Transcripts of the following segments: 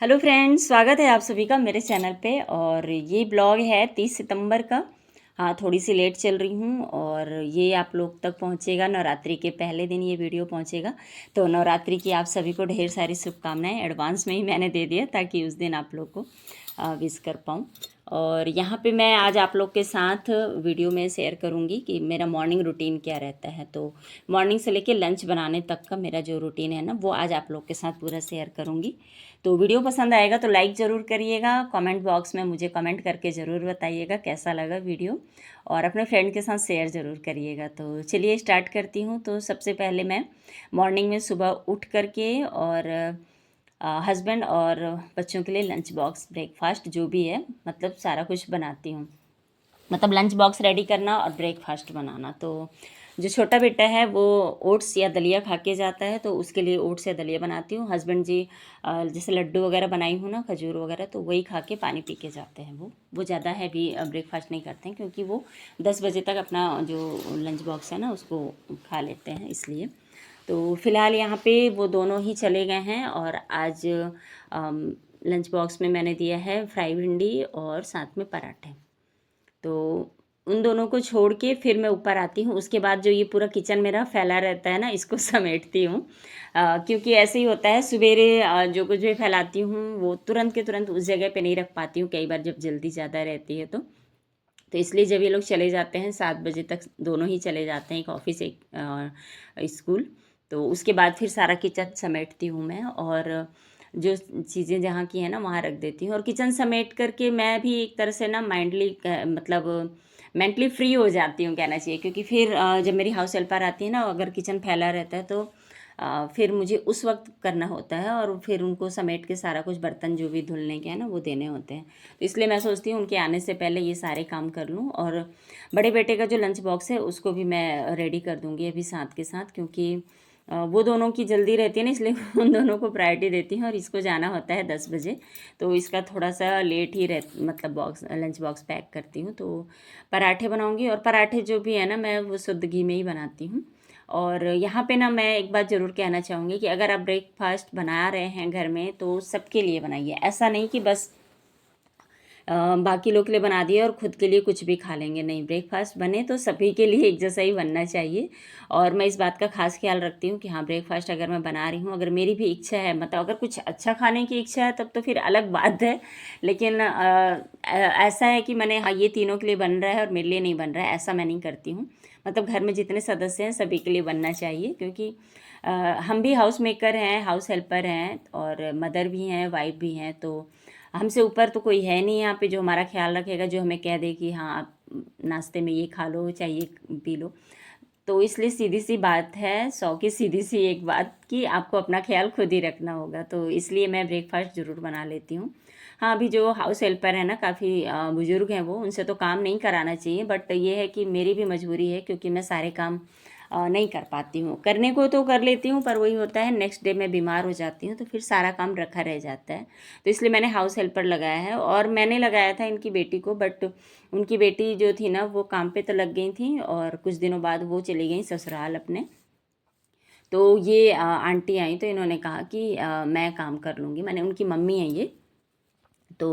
Hello friends, स्वागत है आप सभी का मेरे चैनल पे। और ये ब्लॉग है 30 सितंबर का। हाँ, थोड़ी सी लेट चल रही हूँ और ये आप लोग तक पहुँचेगा नवरात्रि के पहले दिन ये वीडियो पहुँचेगा। तो नवरात्रि की आप सभी को ढेर सारी शुभकामनाएं एडवांस में ही मैंने दे दिया ताकि उस दिन आप लोग को विश कर पाऊँ। और यहाँ पे मैं आज आप लोग के साथ वीडियो में शेयर करूँगी कि मेरा मॉर्निंग रूटीन क्या रहता है। तो मॉर्निंग से लेके लंच बनाने तक का मेरा जो रूटीन है ना, वो आज आप लोग के साथ पूरा शेयर करूँगी। तो वीडियो पसंद आएगा तो लाइक ज़रूर करिएगा, कमेंट बॉक्स में मुझे कमेंट करके ज़रूर बताइएगा कैसा लगा वीडियो, और अपने फ्रेंड के साथ शेयर ज़रूर करिएगा। तो चलिए स्टार्ट करती हूँ। तो सबसे पहले मैं मॉर्निंग में सुबह उठ करके और हस्बैंड और बच्चों के लिए लंच बॉक्स ब्रेकफास्ट जो भी है मतलब सारा कुछ बनाती हूँ। मतलब लंच बॉक्स रेडी करना और ब्रेकफास्ट बनाना। तो जो छोटा बेटा है वो ओट्स या दलिया खा के जाता है, तो उसके लिए ओट्स या दलिया बनाती हूँ। हस्बैंड जी जैसे लड्डू वगैरह बनाई हूँ ना, खजूर वगैरह, तो वही खा के पानी पी के जाते हैं। वो ज़्यादा हैवी ब्रेकफास्ट नहीं करते हैं क्योंकि वो 10 बजे तक अपना जो लंच बॉक्स है ना उसको खा लेते हैं, इसलिए। तो फ़िलहाल यहाँ पे वो दोनों ही चले गए हैं। और आज लंच बॉक्स में मैंने दिया है फ्राई भिंडी और साथ में पराठे। तो उन दोनों को छोड़ के फिर मैं ऊपर आती हूँ। उसके बाद जो ये पूरा किचन मेरा फैला रहता है ना, इसको समेटती हूँ। क्योंकि ऐसे ही होता है, सवेरे जो कुछ भी फैलाती हूँ वो तुरंत के तुरंत उस जगह पे नहीं रख पाती हूँ, कई बार जब जल्दी ज़्यादा रहती है तो इसलिए जब ये लोग चले जाते हैं 7 बजे तक, दोनों ही चले जाते हैं, एक ऑफिस एक स्कूल, तो उसके बाद फिर सारा किचन समेटती हूँ मैं। और जो चीज़ें जहाँ की हैं ना वहाँ रख देती हूँ। और किचन समेट करके मैं भी एक तरह से ना माइंडली मतलब मेंटली फ्री हो जाती हूँ कहना चाहिए। क्योंकि फिर जब मेरी हाउस हेल्पर आती है ना, अगर किचन फैला रहता है तो फिर मुझे उस वक्त करना होता है और फिर उनको समेट के सारा कुछ बर्तन जो भी धुलने के हैं ना वो देने होते हैं। तो इसलिए मैं सोचती हूँ उनके आने से पहले ये सारे काम कर लूँ। और बड़े बेटे का जो लंच बॉक्स है उसको भी मैं रेडी कर दूँगी अभी साथ के साथ, क्योंकि वो दोनों की जल्दी रहती है ना, इसलिए उन दोनों को प्रायोरिटी देती हूँ। और इसको जाना होता है 10 बजे, तो इसका थोड़ा सा लेट ही मतलब लंच बॉक्स पैक करती हूँ। तो पराठे बनाऊँगी, और पराठे जो भी है ना मैं वो शुद्ध घी में ही बनाती हूँ। और यहाँ पे ना मैं एक बात ज़रूर कहना चाहूँगी कि अगर आप ब्रेकफास्ट बना रहे हैं घर में तो सबके लिए बनाइए। ऐसा नहीं कि बस बाकी लोग के लिए बना दिए और खुद के लिए कुछ भी खा लेंगे, नहीं। ब्रेकफास्ट बने तो सभी के लिए एक जैसा ही बनना चाहिए। और मैं इस बात का खास ख्याल रखती हूँ कि हाँ, ब्रेकफास्ट अगर मैं बना रही हूँ, अगर मेरी भी इच्छा है, मतलब अगर कुछ अच्छा खाने की इच्छा है तब तो फिर अलग बात है। लेकिन ऐसा है कि मैंने हाँ ये तीनों के लिए बन रहा है और मेरे लिए नहीं बन रहा है, ऐसा मैं नहीं करती हूँ। मतलब घर में जितने सदस्य हैं सभी के लिए बनना चाहिए, क्योंकि हम भी हाउस मेकर हैं, हाउस हेल्पर हैं, और मदर भी हैं, वाइफ भी हैं। तो हमसे ऊपर तो कोई है नहीं यहाँ पे जो हमारा ख्याल रखेगा, जो हमें कह दे कि हाँ आप नाश्ते में ये खा लो, चाहे ये पी लो। तो इसलिए सीधी सी बात है, 100 की सीधी सी एक बात, कि आपको अपना ख्याल खुद ही रखना होगा। तो इसलिए मैं ब्रेकफास्ट ज़रूर बना लेती हूँ। हाँ, अभी जो हाउस हेल्पर है ना, काफ़ी बुज़ुर्ग हैं वो, उनसे तो काम नहीं कराना चाहिए, बट ये है कि मेरी भी मजबूरी है क्योंकि मैं सारे काम नहीं कर पाती हूँ। करने को तो कर लेती हूँ, पर वही होता है नेक्स्ट डे मैं बीमार हो जाती हूँ तो फिर सारा काम रखा रह जाता है। तो इसलिए मैंने हाउस हेल्पर लगाया है। और मैंने लगाया था इनकी बेटी को, बट उनकी बेटी जो थी ना वो काम पे तो लग गई थी, और कुछ दिनों बाद वो चली गई ससुराल अपने। तो ये आंटी आई तो इन्होंने कहा कि मैं काम कर लूँगी, मैंने उनकी मम्मी है ये। तो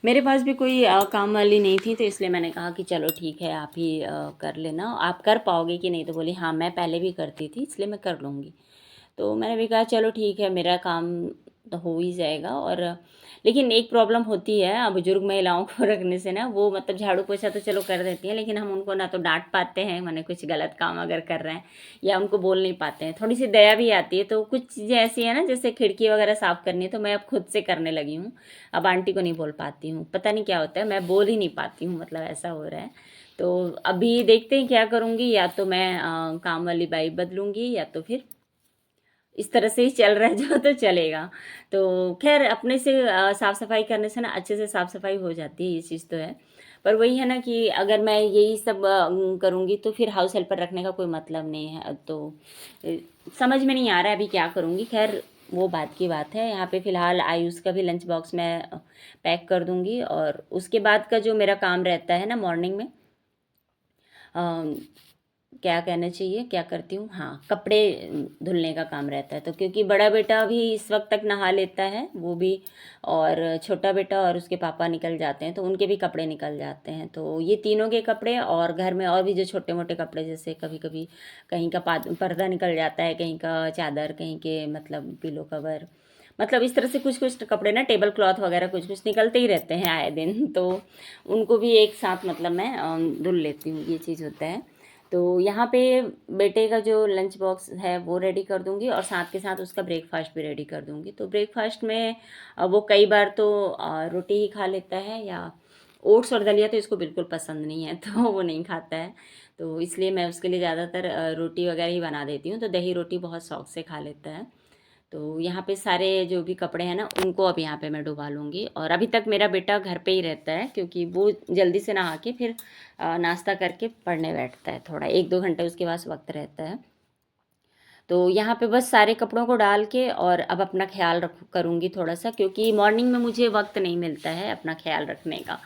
मेरे पास भी कोई काम वाली नहीं थी, तो इसलिए मैंने कहा कि चलो ठीक है, आप ही कर लेना, आप कर पाओगे कि नहीं। तो बोली हाँ मैं पहले भी करती थी इसलिए मैं कर लूँगी। तो मैंने भी कहा चलो ठीक है, मेरा काम तो हो ही जाएगा। और लेकिन एक प्रॉब्लम होती है बुजुर्ग महिलाओं को रखने से ना, वो मतलब झाड़ू पोछा तो चलो कर देती हैं, लेकिन हम उनको ना तो डांट पाते हैं, माने कुछ गलत काम अगर कर रहे हैं, या उनको बोल नहीं पाते हैं। थोड़ी सी दया भी आती है। तो कुछ चीज़ें ऐसी हैं ना, जैसे खिड़की वगैरह साफ़ करनी है तो मैं अब खुद से करने लगी हूँ। अब आंटी को नहीं बोल पाती हूँ, पता नहीं क्या होता है, मैं बोल ही नहीं पाती हूँ, मतलब ऐसा हो रहा है। तो अभी देखते हैं क्या करूँगी, या तो मैं काम वाली बाई बदलूँगी, या तो फिर इस तरह से ही चल रहा है जो, तो चलेगा। तो खैर अपने से साफ़ सफाई करने से ना अच्छे से साफ़ सफाई हो जाती है, ये चीज़ तो है। पर वही है ना कि अगर मैं यही सब करूँगी तो फिर हाउस हेल्पर रखने का कोई मतलब नहीं है। तो अ, समझ में नहीं आ रहा है अभी क्या करूँगी। खैर वो बात की बात है। यहाँ पे फ़िलहाल आयुष का भी लंच बॉक्स मैं पैक कर दूँगी। और उसके बाद का जो मेरा काम रहता है ना मॉर्निंग में, क्या कहना चाहिए, क्या करती हूँ, हाँ, कपड़े धुलने का काम रहता है। तो क्योंकि बड़ा बेटा भी इस वक्त तक नहा लेता है, वो भी, और छोटा बेटा और उसके पापा निकल जाते हैं तो उनके भी कपड़े निकल जाते हैं। तो ये तीनों के कपड़े, और घर में और भी जो छोटे मोटे कपड़े, जैसे कभी कभी कहीं का पर्दा निकल जाता है, कहीं का चादर, कहीं के मतलब पिलो कवर, मतलब इस तरह से कुछ कुछ कपड़े ना, टेबल क्लॉथ वगैरह कुछ कुछ निकलते ही रहते हैं आए दिन। तो उनको भी एक साथ मतलब मैं धुल लेती हूँ, ये चीज़ होता है। तो यहाँ पे बेटे का जो लंच बॉक्स है वो रेडी कर दूँगी, और साथ के साथ उसका ब्रेकफास्ट भी रेडी कर दूँगी। तो ब्रेकफास्ट में वो कई बार तो रोटी ही खा लेता है, या ओट्स और दलिया तो इसको बिल्कुल पसंद नहीं है, तो वो नहीं खाता है। तो इसलिए मैं उसके लिए ज़्यादातर रोटी वगैरह ही बना देती हूँ, तो दही रोटी बहुत शौक से खा लेता है। तो यहाँ पे सारे जो भी कपड़े हैं ना, उनको अब यहाँ पे मैं डुबा लूँगी। और अभी तक मेरा बेटा घर पे ही रहता है, क्योंकि वो जल्दी से नहा के फिर नाश्ता करके पढ़ने बैठता है, थोड़ा 1-2 घंटे उसके पास वक्त रहता है। तो यहाँ पे बस सारे कपड़ों को डाल के, और अब अपना ख्याल रख करूँगी थोड़ा सा, क्योंकि मॉर्निंग में मुझे वक्त नहीं मिलता है अपना ख्याल रखने का।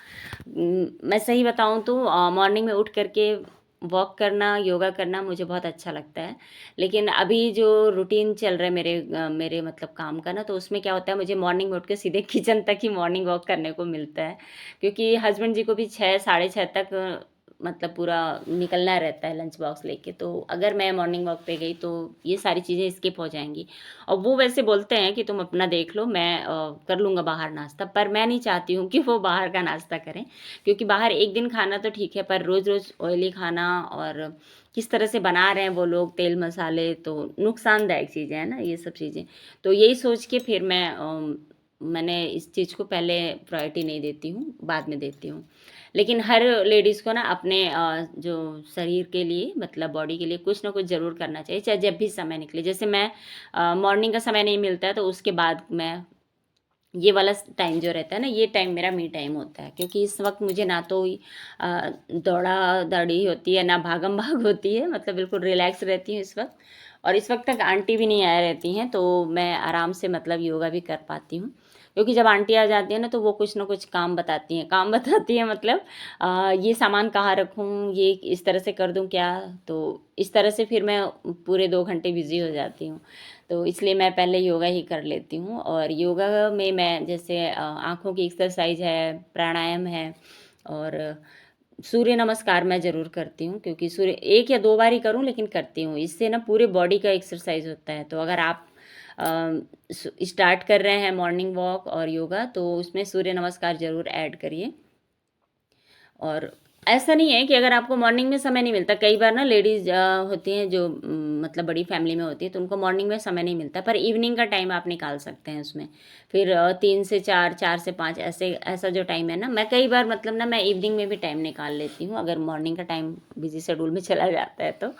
मैं सही बताऊँ तो मॉर्निंग में उठ करके वॉक करना, योगा करना मुझे बहुत अच्छा लगता है। लेकिन अभी जो रूटीन चल रहा है मेरे मतलब काम का ना, तो उसमें क्या होता है, मुझे मॉर्निंग में उठ के सीधे किचन तक ही मॉर्निंग वॉक करने को मिलता है। क्योंकि हस्बैंड जी को भी 6 साढ़े 6 तक मतलब पूरा निकलना रहता है लंच बॉक्स लेके। तो अगर मैं मॉर्निंग वॉक पे गई तो ये सारी चीज़ें स्किप हो जाएंगी। और वो वैसे बोलते हैं कि तुम अपना देख लो, मैं कर लूँगा बाहर नाश्ता, पर मैं नहीं चाहती हूँ कि वो बाहर का नाश्ता करें। क्योंकि बाहर एक दिन खाना तो ठीक है, पर रोज़ रोज़ ऑयली खाना, और किस तरह से बना रहे हैं वो लोग, तेल मसाले, तो नुकसानदायक चीज़ें हैं ना ये सब चीज़ें। तो यही सोच के फिर मैंने इस चीज़ को पहले प्रायोरिटी नहीं देती हूँ, बाद में देती हूँ। लेकिन हर लेडीज़ को ना अपने जो शरीर के लिए, मतलब बॉडी के लिए कुछ ना कुछ ज़रूर करना चाहिए, चाहे जब भी समय निकले। जैसे मैं मॉर्निंग का समय नहीं मिलता है, तो उसके बाद मैं ये वाला टाइम जो रहता है ना, ये टाइम मेरा मी टाइम होता है। क्योंकि इस वक्त मुझे ना तो दौड़ा दौड़ी होती है, ना भागम भाग होती है, मतलब बिल्कुल रिलैक्स रहती हूँ इस वक्त। और इस वक्त तक आंटी भी नहीं आ रहती हैं, तो मैं आराम से मतलब योगा भी कर पाती हूँ। क्योंकि जब आंटी आ जाती है ना, तो वो कुछ ना कुछ काम बताती हैं, काम बताती हैं मतलब ये सामान कहाँ रखूँ, ये इस तरह से कर दूँ क्या। तो इस तरह से फिर मैं पूरे 2 घंटे बिज़ी हो जाती हूँ। तो इसलिए मैं पहले योगा ही कर लेती हूँ। और योगा में मैं जैसे आँखों की एक्सरसाइज है, प्राणायाम है, और सूर्य नमस्कार मैं ज़रूर करती हूँ। क्योंकि सूर्य 1 या 2 बार ही करूँ, लेकिन करती हूँ। इससे ना पूरे बॉडी का एक्सरसाइज होता है। तो अगर आप स्टार्ट कर रहे हैं मॉर्निंग वॉक और योगा, तो उसमें सूर्य नमस्कार ज़रूर ऐड करिए। और ऐसा नहीं है कि अगर आपको मॉर्निंग में समय नहीं मिलता, कई बार ना लेडीज़ होती हैं जो मतलब बड़ी फैमिली में होती है, तो उनको मॉर्निंग में समय नहीं मिलता, पर इवनिंग का टाइम आप निकाल सकते हैं उसमें। फिर 3 से 4, 4 से 5, ऐसा जो टाइम है ना, मैं कई बार मतलब ना मैं इवनिंग में भी टाइम निकाल लेती हूँ, अगर मॉर्निंग का टाइम बिजी शेड्यूल में चला जाता है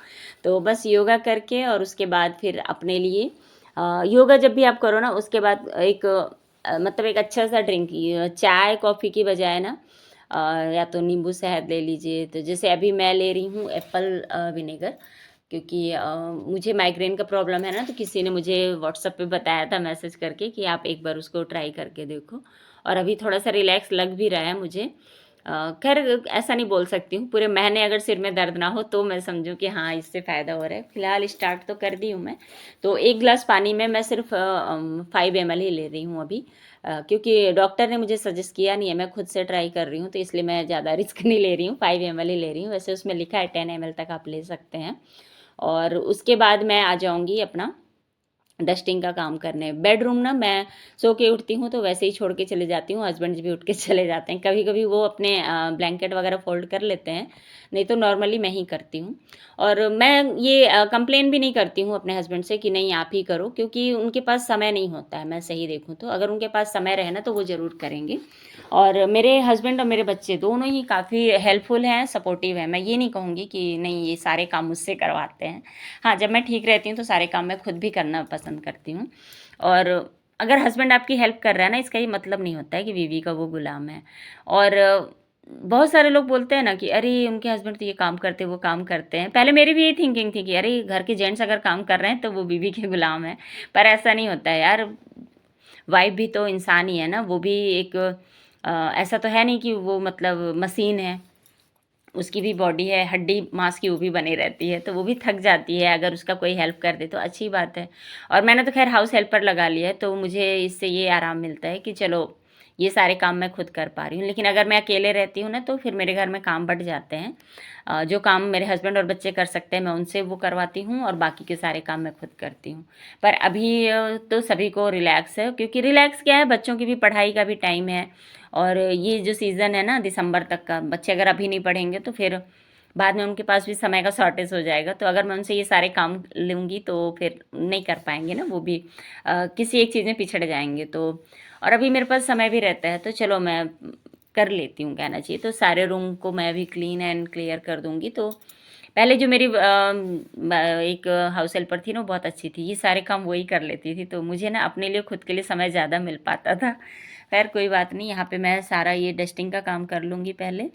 तो बस योगा करके, और उसके बाद फिर अपने लिए योगा जब भी आप करो ना, उसके बाद एक मतलब एक अच्छा सा ड्रिंक, चाय कॉफ़ी की बजाय ना या तो नींबू शहद ले लीजिए। तो जैसे अभी मैं ले रही हूँ एप्पल विनेगर, क्योंकि मुझे माइग्रेन का प्रॉब्लम है ना, तो किसी ने मुझे व्हाट्सएप पे बताया था मैसेज करके कि आप एक बार उसको ट्राई करके देखो। और अभी थोड़ा सा रिलैक्स लग भी रहा है मुझे। खैर ऐसा नहीं बोल सकती हूँ, पूरे महीने अगर सिर में दर्द ना हो तो मैं समझूँ कि हाँ इससे फ़ायदा हो रहा है। फ़िलहाल स्टार्ट तो कर दी हूँ मैं। तो 1 गिलास पानी में मैं सिर्फ 5 ml ही ले रही हूँ अभी। क्योंकि डॉक्टर ने मुझे सजेस्ट किया नहीं है, मैं खुद से ट्राई कर रही हूँ, तो इसलिए मैं ज़्यादा रिस्क नहीं ले रही हूँ, 5 ml ही ले रही हूँ। वैसे उसमें लिखा है 10 ml तक आप ले सकते हैं। और उसके बाद मैं आ जाऊँगी अपना डस्टिंग का काम करने। बेडरूम ना मैं सो के उठती हूँ तो वैसे ही छोड़ के चले जाती हूँ, हस्बैंड भी उठ के चले जाते हैं। कभी कभी वो अपने ब्लैंकेट वगैरह फोल्ड कर लेते हैं, नहीं तो नॉर्मली मैं ही करती हूँ। और मैं ये कंप्लेन भी नहीं करती हूँ अपने हस्बैंड से कि नहीं आप ही करो, क्योंकि उनके पास समय नहीं होता है। मैं सही देखूँ तो अगर उनके पास समय रहे ना, तो वो ज़रूर करेंगे। और मेरे हस्बैंड और मेरे बच्चे दोनों ही काफ़ी हेल्पफुल हैं, सपोर्टिव हैं। मैं ये नहीं कहूँगी कि नहीं ये सारे काम मुझसे करवाते हैं। हाँ, जब मैं ठीक रहती हूँ तो सारे काम मैं खुद भी करना पसंद करती हूँ। और अगर हस्बैंड आपकी हेल्प कर रहा है ना, इसका ये मतलब नहीं होता है कि बीवी का वो गुलाम है। और बहुत सारे लोग बोलते हैं ना कि अरे उनके हस्बैंड तो ये काम करते वो काम करते हैं। पहले मेरी भी यही थिंकिंग थी कि अरे घर के जेंट्स अगर काम कर रहे हैं तो वो बीवी के गुलाम हैं। पर ऐसा नहीं होता है यार, वाइफ भी तो इंसान ही है ना, वो भी एक ऐसा तो है नहीं कि वो मतलब मशीन है। उसकी भी बॉडी है, हड्डी मांस की वो भी बनी रहती है, तो वो भी थक जाती है, अगर उसका कोई हेल्प कर दे तो अच्छी बात है। और मैंने तो खैर हाउस हेल्पर लगा लिया है, तो मुझे इससे ये आराम मिलता है कि चलो ये सारे काम मैं खुद कर पा रही हूँ। लेकिन अगर मैं अकेले रहती हूँ ना, तो फिर मेरे घर में काम बढ़ जाते हैं। जो काम मेरे हस्बैंड और बच्चे कर सकते हैं मैं उनसे वो करवाती हूँ, और बाकी के सारे काम मैं खुद करती हूँ। पर अभी तो सभी को रिलैक्स है, क्योंकि रिलैक्स क्या है, बच्चों की भी पढ़ाई का भी टाइम है। और ये जो सीज़न है ना दिसंबर तक का, बच्चे अगर अभी नहीं पढ़ेंगे तो फिर बाद में उनके पास भी समय का शॉर्टेज हो जाएगा। तो अगर मैं उनसे ये सारे काम लूँगी तो फिर नहीं कर पाएंगे ना, वो भी किसी एक चीज़ में पिछड़ जाएंगे। तो और अभी मेरे पास समय भी रहता है, तो चलो मैं कर लेती हूँ कहना चाहिए। तो सारे रूम को मैं भी क्लीन एंड क्लियर कर दूँगी। तो पहले जो मेरी एक हाउस हेल्पर थी ना, वो बहुत अच्छी थी, ये सारे काम वही कर लेती थी, तो मुझे ना अपने लिए खुद के लिए समय ज़्यादा मिल पाता था। खैर कोई बात नहीं, यहाँ पे मैं सारा ये डस्टिंग का काम कर लूँगी पहले।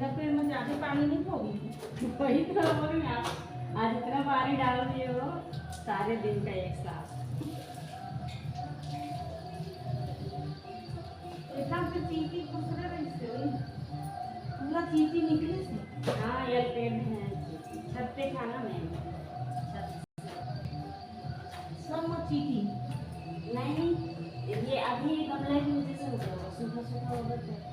फिर मैं ज़्यादा पानी नहीं होगी, वही तो बोल रही आप, आज इतना पानी डाल दिए हो सारे दिन का एक साथ। इतना फिर चीटी दूसरे रंग से हुई, मतलब चीटी निकली से। हाँ ये पेड़ है, छत पे खाना में सब चीटी नहीं, ये अभी गमला की वजह से हो जाएगा, सूखा सूखा होगा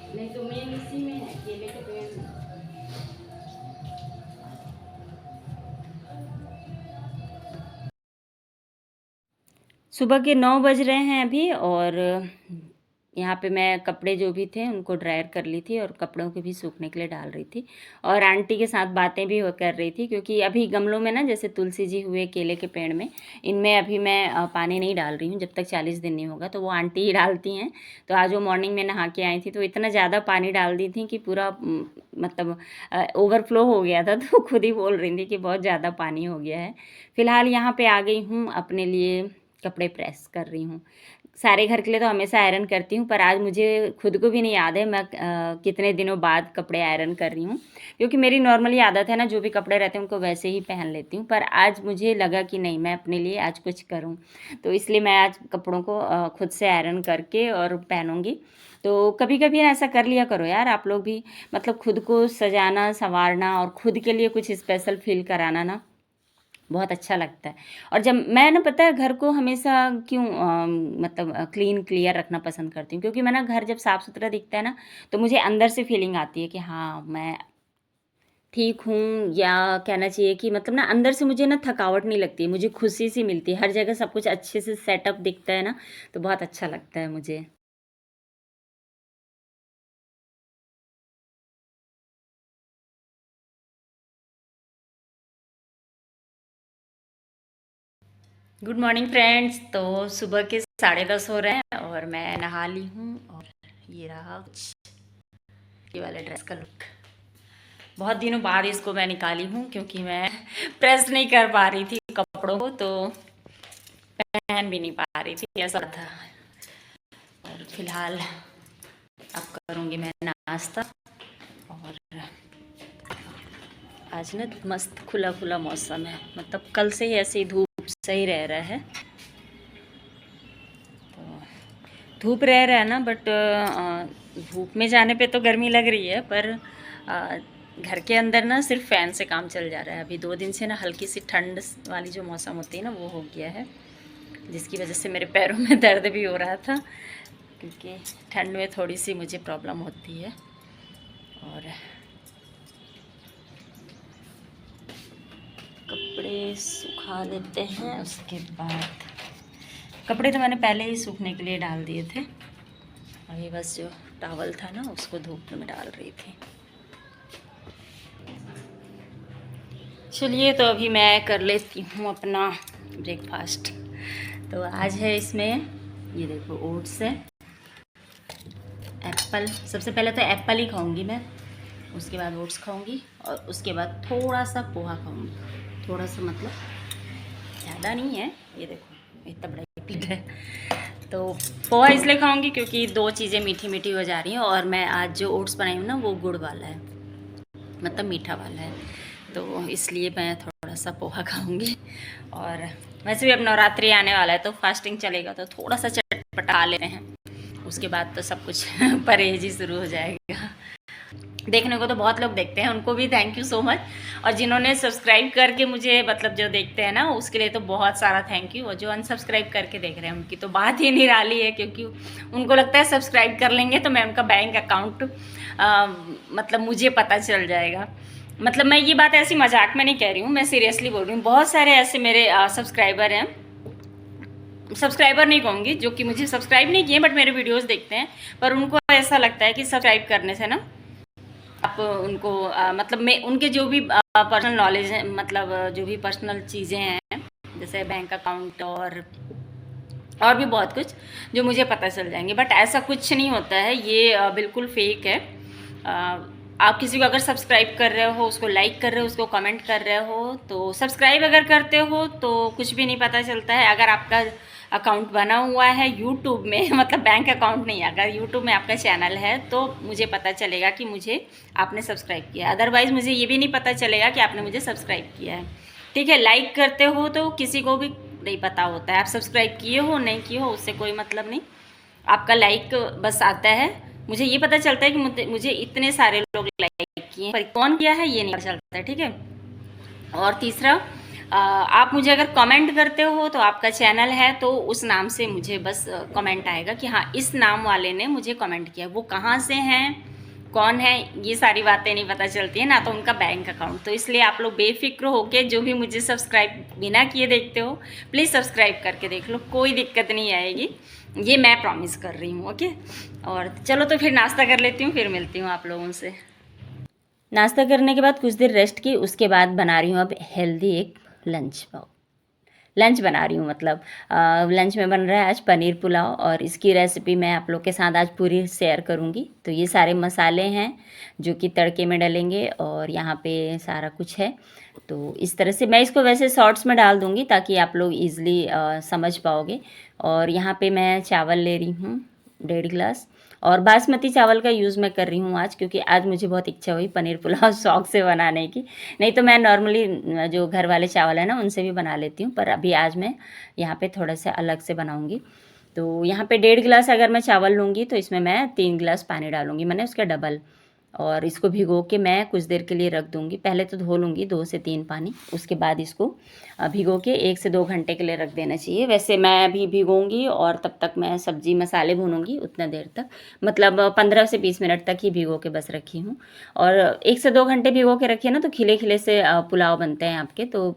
नहीं तो मेन इसी में है, केले के पेड़ में। सुबह के 9 बज रहे हैं अभी, और यहाँ पे मैं कपड़े जो भी थे उनको ड्रायर कर ली थी और कपड़ों को भी सूखने के लिए डाल रही थी, और आंटी के साथ बातें भी कर रही थी, क्योंकि अभी गमलों में ना जैसे तुलसी जी हुए केले के पेड़ में, इनमें अभी मैं पानी नहीं डाल रही हूँ जब तक 40 दिन नहीं होगा, तो वो आंटी ही डालती हैं। तो आज वो मॉर्निंग में नहा के आई थी तो इतना ज़्यादा पानी डाल दी थी कि पूरा मतलब ओवरफ्लो हो गया था। तो खुद ही बोल रही थी कि बहुत ज़्यादा पानी हो गया है। फ़िलहाल यहाँ पर आ गई हूँ, अपने लिए कपड़े प्रेस कर रही हूँ। सारे घर के लिए तो हमेशा आयरन करती हूँ, पर आज मुझे खुद को भी नहीं याद है मैं कितने दिनों बाद कपड़े आयरन कर रही हूँ, क्योंकि मेरी नॉर्मली आदत है ना, जो भी कपड़े रहते हैं उनको वैसे ही पहन लेती हूँ। पर आज मुझे लगा कि नहीं, मैं अपने लिए आज कुछ करूँ, तो इसलिए मैं आज कपड़ों को खुद से आयरन करके और पहनूँगी। तो कभी कभी ऐसा कर लिया करो यार आप लोग भी, मतलब खुद को सजाना संवारना और खुद के लिए कुछ स्पेशल फील कराना ना बहुत अच्छा लगता है। और जब मैं ना, पता है घर को हमेशा क्यों मतलब क्लीन क्लियर रखना पसंद करती हूँ, क्योंकि मैं ना घर जब साफ़ सुथरा दिखता है ना, तो मुझे अंदर से फीलिंग आती है कि हाँ मैं ठीक हूँ, या कहना चाहिए कि मतलब ना अंदर से मुझे ना थकावट नहीं लगती है, मुझे खुशी सी मिलती है। हर जगह सब कुछ अच्छे से सेटअप दिखता है ना, तो बहुत अच्छा लगता है मुझे। Good morning friends. तो सुबह के 10:30 हो रहे हैं और मैं नहा ली हूँ, और ये रहा ये वाला ड्रेस का लुक। बहुत दिनों बाद इसको मैं निकाली हूँ, क्योंकि मैं प्रेस नहीं कर पा रही थी कपड़ों को, तो पहन भी नहीं पा रही थी, ऐसा था। और फिलहाल अब करूँगी मैं नाश्ता। और आज ना मस्त खुला खुला मौसम है, मतलब कल से ही ऐसे ही धूप सही रह रहा है। तो धूप रह रहा है ना, बट धूप में जाने पे तो गर्मी लग रही है, पर घर के अंदर ना सिर्फ फ़ैन से काम चल जा रहा है। अभी 2 दिन से ना हल्की सी ठंड वाली जो मौसम होती है ना वो हो गया है, जिसकी वजह से मेरे पैरों में दर्द भी हो रहा था, क्योंकि ठंड में थोड़ी सी मुझे प्रॉब्लम होती है। और कपड़े सुखा देते हैं। उसके बाद कपड़े तो मैंने पहले ही सूखने के लिए डाल दिए थे, अभी बस जो टॉवल था ना उसको धूप में डाल रही थी। चलिए, तो अभी मैं कर लेती हूँ अपना ब्रेकफास्ट। तो आज है इसमें, ये देखो, ओट्स है, एप्पल। सबसे पहले तो एप्पल ही खाऊंगी मैं, उसके बाद ओट्स खाऊंगी, और उसके बाद थोड़ा सा पोहा खाऊंगी। थोड़ा सा मतलब ज़्यादा नहीं है, ये देखो इतना बड़ा प्लेट है। तो पोहा इसलिए खाऊंगी क्योंकि 2 चीज़ें मीठी मीठी हो जा रही हैं, और मैं आज जो ओट्स बनाई हूँ ना वो गुड़ वाला है, मतलब मीठा वाला है, तो इसलिए मैं थोड़ा सा पोहा खाऊंगी। और वैसे भी अब नवरात्रि आने वाला है तो फास्टिंग चलेगा, तो थोड़ा सा चटपटा लेते हैं, उसके बाद तो सब कुछ परहेज ही शुरू हो जाएगा। देखने को तो बहुत लोग देखते हैं, उनको भी थैंक यू सो मच। और जिन्होंने सब्सक्राइब करके मुझे, मतलब जो देखते हैं ना, उसके लिए तो बहुत सारा थैंक यू। और जो अनसब्सक्राइब करके देख रहे हैं उनकी तो बात ही निराली है, क्योंकि उनको लगता है सब्सक्राइब कर लेंगे तो मैं उनका बैंक अकाउंट मतलब मुझे पता चल जाएगा। मतलब मैं ये बात ऐसी मजाक में नहीं कह रही हूँ, मैं सीरियसली बोल रही हूँ। बहुत सारे ऐसे मेरे सब्सक्राइबर हैं, सब्सक्राइबर नहीं कहूँगी, जो कि मुझे सब्सक्राइब नहीं किए बट मेरे वीडियोस देखते हैं, पर उनको ऐसा लगता है कि सब्सक्राइब करने से ना आप उनको मतलब मैं उनके जो भी पर्सनल नॉलेज है, मतलब जो भी पर्सनल चीज़ें हैं, जैसे बैंक अकाउंट और भी बहुत कुछ, जो मुझे पता चल जाएंगे। बट ऐसा कुछ नहीं होता है, ये बिल्कुल फेक है। आप किसी को अगर सब्सक्राइब कर रहे हो, उसको लाइक कर रहे हो, उसको कमेंट कर रहे हो, तो सब्सक्राइब अगर करते हो तो कुछ भी नहीं पता चलता है। अगर आपका अकाउंट बना हुआ है यूट्यूब में, मतलब बैंक अकाउंट नहीं, अगर यूट्यूब में आपका चैनल है तो मुझे पता चलेगा कि मुझे आपने सब्सक्राइब किया। अदरवाइज़ मुझे ये भी नहीं पता चलेगा कि आपने मुझे सब्सक्राइब किया है। ठीक है, लाइक करते हो तो किसी को भी नहीं पता होता है, आप सब्सक्राइब किए हो नहीं किए हो उससे कोई मतलब नहीं, आपका लाइक बस आता है। मुझे ये पता चलता है कि मुझे इतने सारे लोग लाइक किए, पर कौन किया है ये नहीं पता चलता है। ठीक है, और तीसरा, आप मुझे अगर कमेंट करते हो तो आपका चैनल है तो उस नाम से मुझे बस कमेंट आएगा कि हाँ इस नाम वाले ने मुझे कमेंट किया। वो कहाँ से हैं, कौन है, ये सारी बातें नहीं पता चलती है ना, तो उनका बैंक अकाउंट। तो इसलिए आप लोग बेफिक्र होके जो भी मुझे सब्सक्राइब बिना किए देखते हो, प्लीज़ सब्सक्राइब करके देख लो, कोई दिक्कत नहीं आएगी, ये मैं प्रॉमिस कर रही हूँ। ओके, और चलो तो फिर नाश्ता कर लेती हूँ, फिर मिलती हूँ आप लोगों से। नाश्ता करने के बाद कुछ देर रेस्ट की, उसके बाद बना रही हूँ अब हेल्दी एक लंच बना रही हूँ। मतलब लंच में बन रहा है आज पनीर पुलाव, और इसकी रेसिपी मैं आप लोग के साथ आज पूरी शेयर करूँगी। तो ये सारे मसाले हैं जो कि तड़के में डलेंगे, और यहाँ पे सारा कुछ है। तो इस तरह से मैं इसको वैसे शॉर्ट्स में डाल दूँगी ताकि आप लोग ईज़िली समझ पाओगे। और यहाँ पे मैं चावल ले रही हूँ 1.5 गिलास, और बासमती चावल का यूज़ मैं कर रही हूँ आज, क्योंकि आज मुझे बहुत इच्छा हुई पनीर पुलाव शौक से बनाने की। नहीं तो मैं नॉर्मली जो घर वाले चावल है ना उनसे भी बना लेती हूँ, पर अभी आज मैं यहाँ पे थोड़ा सा अलग से बनाऊँगी। तो यहाँ पे 1.5 गिलास अगर मैं चावल लूँगी तो इसमें मैं 3 गिलास पानी डालूँगी, मैंने उसका डबल। और इसको भिगो के मैं कुछ देर के लिए रख दूँगी। पहले तो धो लूँगी 2 से 3 पानी, उसके बाद इसको भिगो के 1 से 2 घंटे के लिए रख देना चाहिए। वैसे मैं अभी भिगोऊँगी और तब तक मैं सब्ज़ी मसाले भूनूँगी उतना देर तक, मतलब 15 से 20 मिनट तक ही भिगो के बस रखी हूँ। और 1 से 2 घंटे भिगो के रखिए ना तो खिले खिले से पुलाव बनते हैं आपके। तो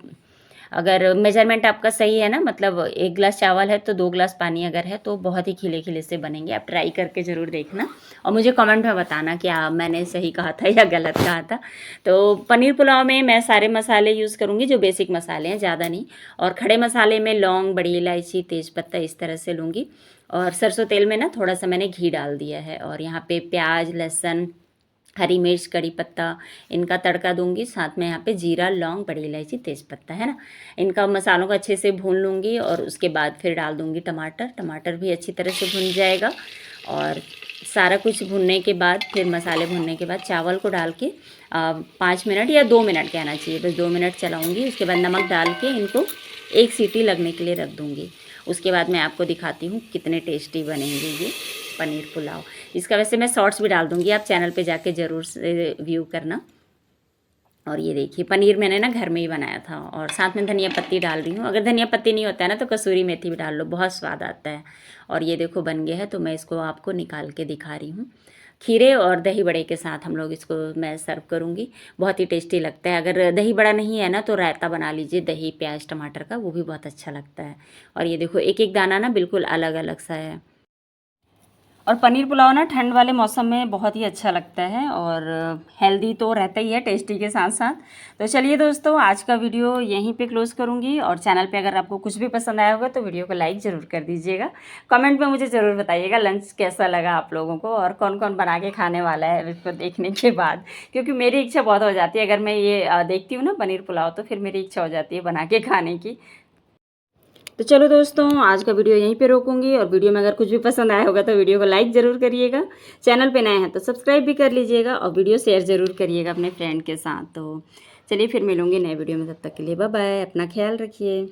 अगर मेजरमेंट आपका सही है ना, मतलब 1 गिलास चावल है तो 2 गिलास पानी अगर है तो बहुत ही खिले खिले से बनेंगे। आप ट्राई करके ज़रूर देखना और मुझे कमेंट में बताना कि मैंने सही कहा था या गलत कहा था। तो पनीर पुलाव में मैं सारे मसाले यूज़ करूँगी जो बेसिक मसाले हैं, ज़्यादा नहीं। और खड़े मसाले में लौंग, बड़ी इलायची, तेज़पत्ता इस तरह से लूँगी। और सरसों तेल में ना थोड़ा सा मैंने घी डाल दिया है। और यहाँ पे प्याज, लहसुन, हरी मिर्च, कड़ी पत्ता, इनका तड़का दूंगी। साथ में यहाँ पे जीरा, लौंग, बड़ी इलायची, तेज़पत्ता है ना, इनका मसालों को अच्छे से भून लूँगी। और उसके बाद फिर डाल दूँगी टमाटर भी अच्छी तरह से भुन जाएगा। और सारा कुछ भुनने के बाद, फिर मसाले भुनने के बाद चावल को डाल के 5 मिनट या 2 मिनट कहना चाहिए, बस 2 मिनट चलाऊँगी। उसके बाद नमक डाल के इनको 1 सीटी लगने के लिए रख दूँगी। उसके बाद मैं आपको दिखाती हूँ कितने टेस्टी बनेंगे ये पनीर पुलाव। इसका वैसे मैं शॉर्ट्स भी डाल दूँगी, आप चैनल पे जाके ज़रूर से व्यू करना। और ये देखिए पनीर मैंने ना घर में ही बनाया था और साथ में धनिया पत्ती डाल रही हूँ। अगर धनिया पत्ती नहीं होता है ना तो कसूरी मेथी भी डाल लो, बहुत स्वाद आता है। और ये देखो बन गया है, तो मैं इसको आपको निकाल के दिखा रही हूँ। खीरे और दही बड़े के साथ हम लोग इसको मैं सर्व करूँगी। बहुत ही टेस्टी लगता है। अगर दही बड़ा नहीं है ना तो रायता बना लीजिए दही प्याज टमाटर का, वो भी बहुत अच्छा लगता है। और ये देखो एक एक दाना ना बिल्कुल अलग अलग सा है। और पनीर पुलाव ना ठंड वाले मौसम में बहुत ही अच्छा लगता है और हेल्दी तो रहता ही है टेस्टी के साथ साथ। तो चलिए दोस्तों, आज का वीडियो यहीं पे क्लोज़ करूँगी। और चैनल पे अगर आपको कुछ भी पसंद आया होगा तो वीडियो को लाइक ज़रूर कर दीजिएगा। कमेंट में मुझे ज़रूर बताइएगा लंच कैसा लगा आप लोगों को और कौन कौन बना के खाने वाला है इसको देखने के बाद, क्योंकि मेरी इच्छा बहुत हो जाती है। अगर मैं ये देखती हूँ ना पनीर पुलाव तो फिर मेरी इच्छा हो जाती है बना के खाने की। तो चलो दोस्तों, आज का वीडियो यहीं पे रोकूंगी। और वीडियो में अगर कुछ भी पसंद आया होगा तो वीडियो को लाइक ज़रूर करिएगा। चैनल पे नए हैं तो सब्सक्राइब भी कर लीजिएगा और वीडियो शेयर ज़रूर करिएगा अपने फ्रेंड के साथ। तो चलिए फिर मिलूंगी नए वीडियो में, तब तक के लिए बाय बाय, अपना ख्याल रखिए।